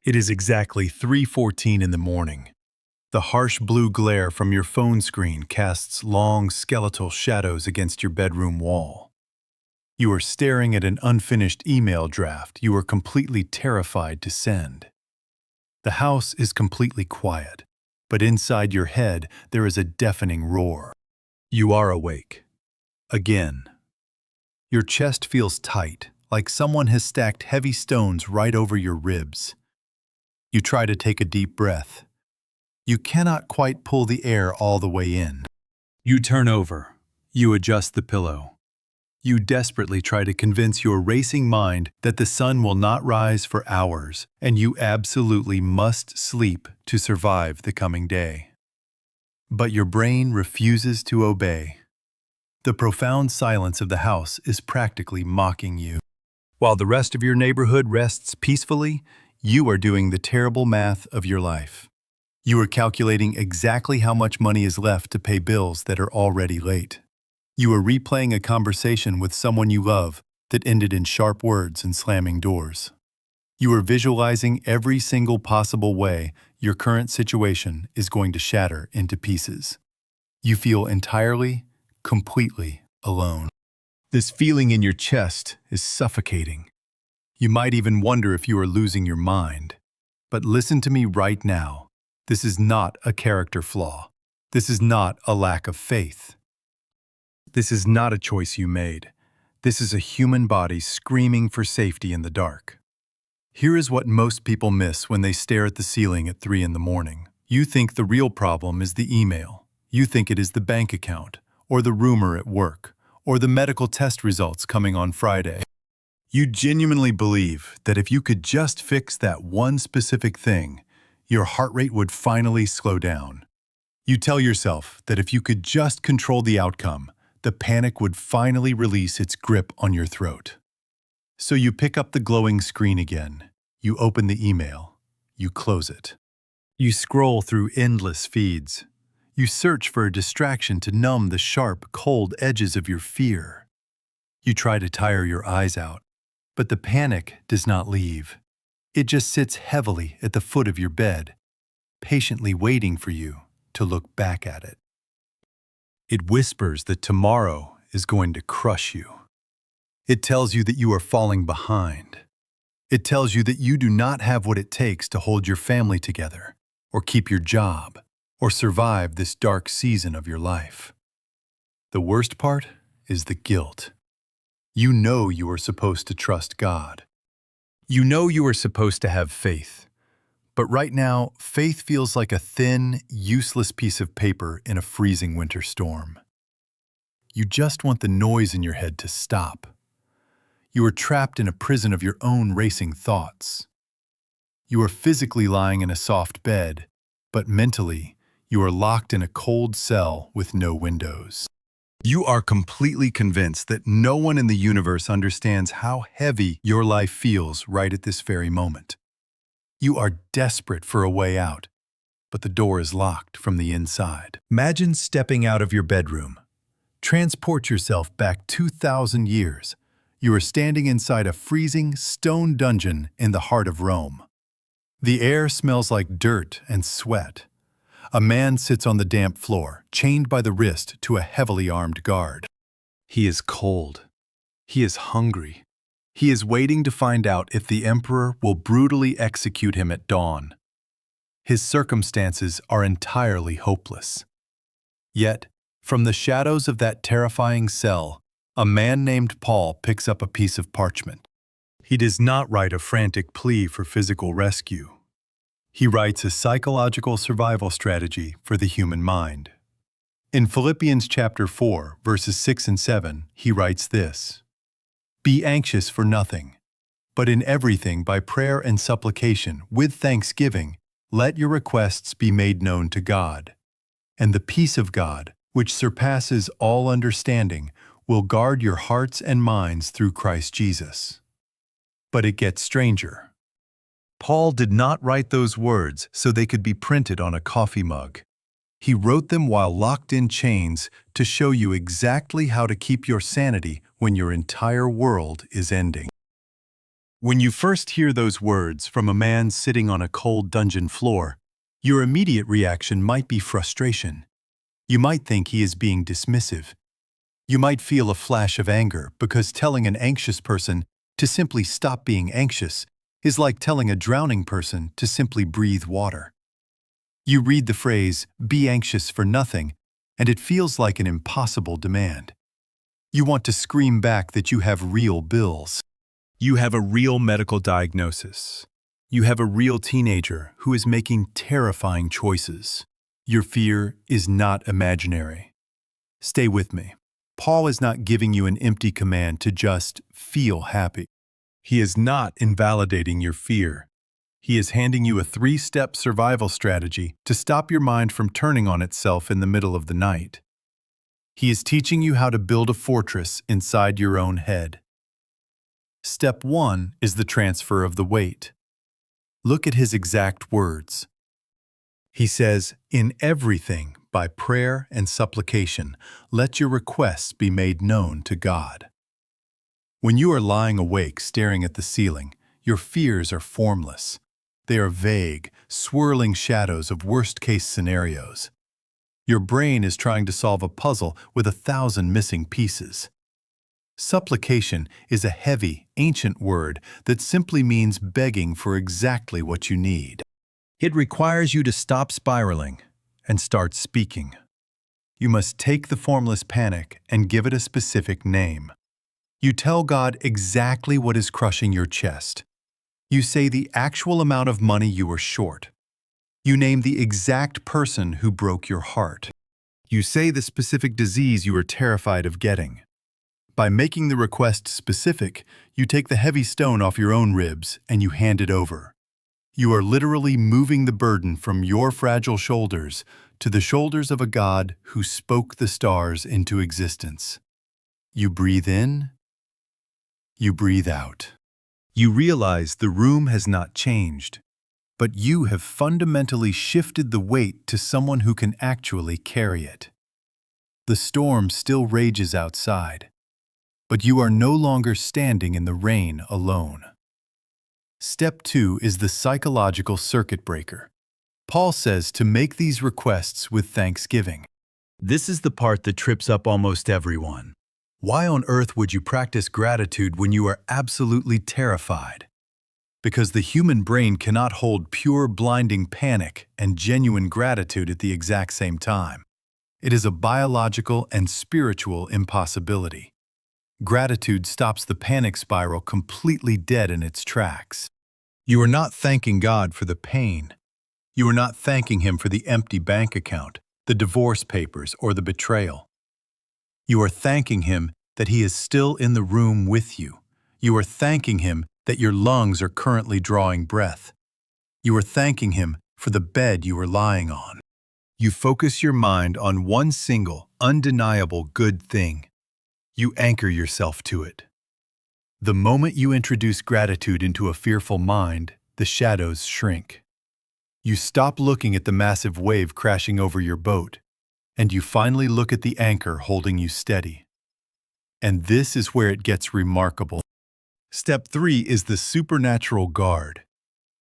It is exactly 3:14 in the morning. The harsh blue glare from your phone screen casts long skeletal shadows against your bedroom wall. You are staring at an unfinished email draft you are completely terrified to send. The house is completely quiet, but inside your head there is a deafening roar. You are awake. Again. Your chest feels tight, like someone has stacked heavy stones right over your ribs. You try to take a deep breath. You cannot quite pull the air all the way in. You turn over. You adjust the pillow. You desperately try to convince your racing mind that the sun will not rise for hours, and you absolutely must sleep to survive the coming day. But your brain refuses to obey. The profound silence of the house is practically mocking you. While the rest of your neighborhood rests peacefully, you are doing the terrible math of your life. You are calculating exactly how much money is left to pay bills that are already late. You are replaying a conversation with someone you love that ended in sharp words and slamming doors. You are visualizing every single possible way your current situation is going to shatter into pieces. You feel entirely, completely alone. This feeling in your chest is suffocating. You might even wonder if you are losing your mind. But listen to me right now. This is not a character flaw. This is not a lack of faith. This is not a choice you made. This is a human body screaming for safety in the dark. Here is what most people miss when they stare at the ceiling at 3 in the morning. You think the real problem is the email. You think it is the bank account, or the rumor at work, or the medical test results coming on Friday. You genuinely believe that if you could just fix that one specific thing, your heart rate would finally slow down. You tell yourself that if you could just control the outcome, the panic would finally release its grip on your throat. So you pick up the glowing screen again. You open the email. You close it. You scroll through endless feeds. You search for a distraction to numb the sharp, cold edges of your fear. You try to tire your eyes out. But the panic does not leave. It just sits heavily at the foot of your bed, patiently waiting for you to look back at it. It whispers that tomorrow is going to crush you. It tells you that you are falling behind. It tells you that you do not have what it takes to hold your family together, or keep your job, or survive this dark season of your life. The worst part is the guilt. You know you are supposed to trust God. You know you are supposed to have faith. But right now, faith feels like a thin, useless piece of paper in a freezing winter storm. You just want the noise in your head to stop. You are trapped in a prison of your own racing thoughts. You are physically lying in a soft bed, but mentally, you are locked in a cold cell with no windows. You are completely convinced that no one in the universe understands how heavy your life feels right at this very moment. You are desperate for a way out, but the door is locked from the inside. Imagine stepping out of your bedroom. Transport yourself back 2,000 years. You are standing inside a freezing stone dungeon in the heart of Rome. The air smells like dirt and sweat. A man sits on the damp floor, chained by the wrist to a heavily armed guard. He is cold. He is hungry. He is waiting to find out if the emperor will brutally execute him at dawn. His circumstances are entirely hopeless. Yet, from the shadows of that terrifying cell, a man named Paul picks up a piece of parchment. He does not write a frantic plea for physical rescue. He writes a psychological survival strategy for the human mind. In Philippians chapter 4, verses 6 and 7, he writes this: "Be anxious for nothing, but in everything by prayer and supplication, with thanksgiving, let your requests be made known to God. And the peace of God, which surpasses all understanding, will guard your hearts and minds through Christ Jesus." But it gets stranger. Paul did not write those words so they could be printed on a coffee mug. He wrote them while locked in chains to show you exactly how to keep your sanity when your entire world is ending. When you first hear those words from a man sitting on a cold dungeon floor, your immediate reaction might be frustration. You might think he is being dismissive. You might feel a flash of anger because telling an anxious person to simply stop being anxious is like telling a drowning person to simply breathe water. You read the phrase, "be anxious for nothing," and it feels like an impossible demand. You want to scream back that you have real bills. You have a real medical diagnosis. You have a real teenager who is making terrifying choices. Your fear is not imaginary. Stay with me. Paul is not giving you an empty command to just feel happy. He is not invalidating your fear. He is handing you a 3-step survival strategy to stop your mind from turning on itself in the middle of the night. He is teaching you how to build a fortress inside your own head. Step 1 is the transfer of the weight. Look at his exact words. He says, "In everything, by prayer and supplication, let your requests be made known to God." When you are lying awake staring at the ceiling, your fears are formless. They are vague, swirling shadows of worst-case scenarios. Your brain is trying to solve a puzzle with 1,000 missing pieces. Supplication is a heavy, ancient word that simply means begging for exactly what you need. It requires you to stop spiraling and start speaking. You must take the formless panic and give it a specific name. You tell God exactly what is crushing your chest. You say the actual amount of money you are short. You name the exact person who broke your heart. You say the specific disease you are terrified of getting. By making the request specific, you take the heavy stone off your own ribs and you hand it over. You are literally moving the burden from your fragile shoulders to the shoulders of a God who spoke the stars into existence. You breathe in, you breathe out. You realize the room has not changed, but you have fundamentally shifted the weight to someone who can actually carry it. The storm still rages outside, but you are no longer standing in the rain alone. Step 2 is the psychological circuit breaker. Paul says to make these requests with thanksgiving. This is the part that trips up almost everyone. Why on earth would you practice gratitude when you are absolutely terrified? Because the human brain cannot hold pure, blinding panic and genuine gratitude at the exact same time. It is a biological and spiritual impossibility. Gratitude stops the panic spiral completely dead in its tracks. You are not thanking God for the pain. You are not thanking Him for the empty bank account, the divorce papers, or the betrayal. You are thanking Him that He is still in the room with you. You are thanking Him that your lungs are currently drawing breath. You are thanking Him for the bed you are lying on. You focus your mind on one single, undeniable good thing. You anchor yourself to it. The moment you introduce gratitude into a fearful mind, the shadows shrink. You stop looking at the massive wave crashing over your boat, and you finally look at the anchor holding you steady. And this is where it gets remarkable. Step 3 is the supernatural guard.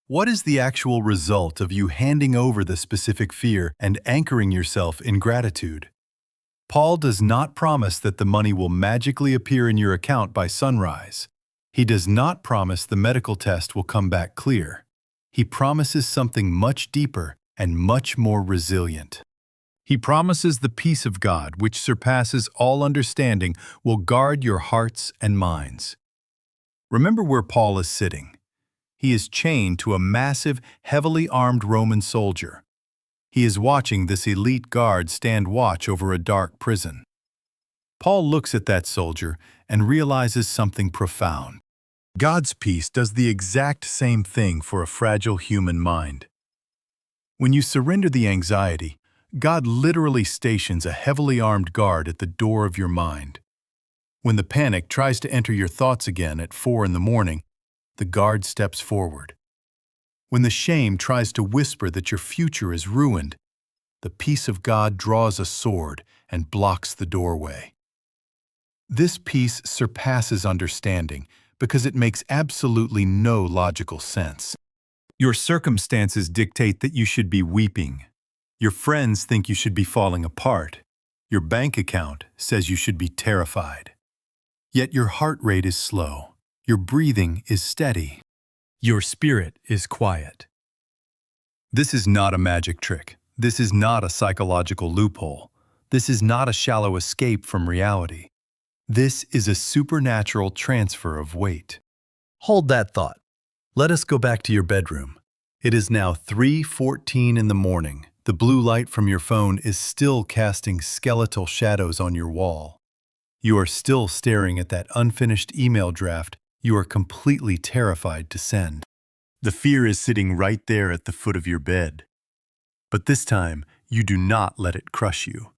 What is the actual result of you handing over the specific fear and anchoring yourself in gratitude? Paul does not promise that the money will magically appear in your account by sunrise. He does not promise the medical test will come back clear. He promises something much deeper and much more resilient. He promises the peace of God, which surpasses all understanding, will guard your hearts and minds. Remember where Paul is sitting. He is chained to a massive, heavily armed Roman soldier. He is watching this elite guard stand watch over a dark prison. Paul looks at that soldier and realizes something profound. God's peace does the exact same thing for a fragile human mind. When you surrender the anxiety, God literally stations a heavily armed guard at the door of your mind. When the panic tries to enter your thoughts again at 4 a.m, the guard steps forward. When the shame tries to whisper that your future is ruined, the peace of God draws a sword and blocks the doorway. This peace surpasses understanding because it makes absolutely no logical sense. Your circumstances dictate that you should be weeping. Your friends think you should be falling apart. Your bank account says you should be terrified. Yet your heart rate is slow. Your breathing is steady. Your spirit is quiet. This is not a magic trick. This is not a psychological loophole. This is not a shallow escape from reality. This is a supernatural transfer of weight. Hold that thought. Let us go back to your bedroom. It is now 3:14 in the morning. The blue light from your phone is still casting skeletal shadows on your wall. You are still staring at that unfinished email draft you are completely terrified to send. The fear is sitting right there at the foot of your bed. But this time, you do not let it crush you.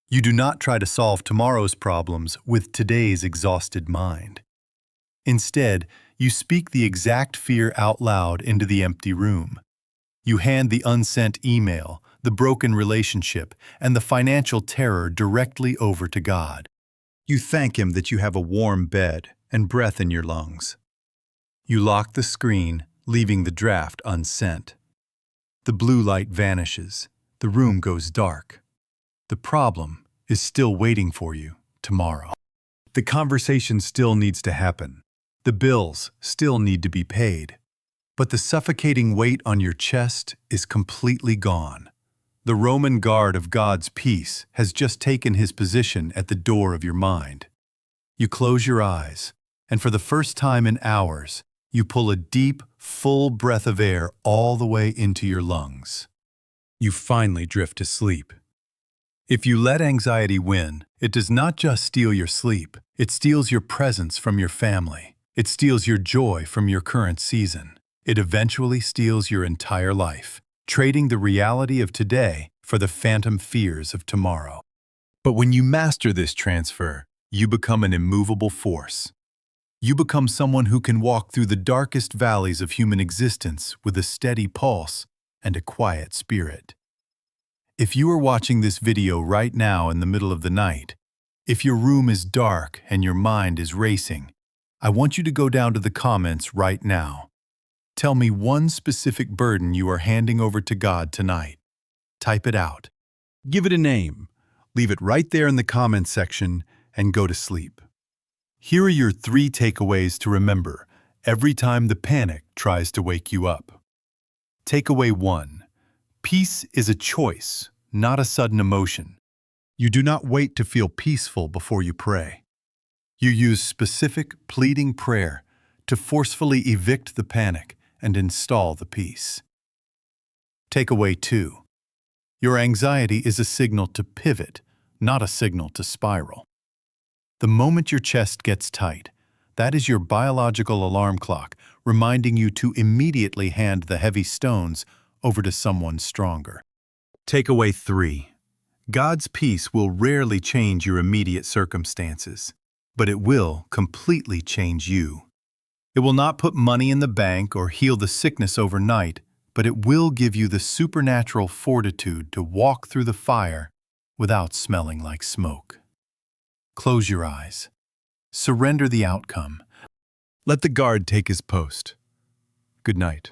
You do not try to solve tomorrow's problems with today's exhausted mind. Instead, you speak the exact fear out loud into the empty room. You hand the unsent email, the broken relationship, and the financial terror directly over to God. You thank Him that you have a warm bed and breath in your lungs. You lock the screen, leaving the draft unsent. The blue light vanishes. The room goes dark. The problem is still waiting for you tomorrow. The conversation still needs to happen. The bills still need to be paid. But the suffocating weight on your chest is completely gone. The Roman guard of God's peace has just taken his position at the door of your mind. You close your eyes, and for the first time in hours, you pull a deep, full breath of air all the way into your lungs. You finally drift to sleep. If you let anxiety win, it does not just steal your sleep, it steals your presence from your family. It steals your joy from your current season. It eventually steals your entire life, trading the reality of today for the phantom fears of tomorrow. But when you master this transfer, you become an immovable force. You become someone who can walk through the darkest valleys of human existence with a steady pulse and a quiet spirit. If you are watching this video right now in the middle of the night, if your room is dark and your mind is racing, I want you to go down to the comments right now. Tell me one specific burden you are handing over to God tonight. Type it out. Give it a name. Leave it right there in the comments section and go to sleep. Here are your 3 takeaways to remember every time the panic tries to wake you up. Takeaway 1. Peace is a choice, not a sudden emotion. You do not wait to feel peaceful before you pray. You use specific, pleading prayer to forcefully evict the panic and install the peace. Takeaway 2. Your anxiety is a signal to pivot, not a signal to spiral. The moment your chest gets tight, that is your biological alarm clock reminding you to immediately hand the heavy stones over to someone stronger. Takeaway 3. God's peace will rarely change your immediate circumstances, but it will completely change you. It will not put money in the bank or heal the sickness overnight, but it will give you the supernatural fortitude to walk through the fire without smelling like smoke. Close your eyes. Surrender the outcome. Let the guard take his post. Good night.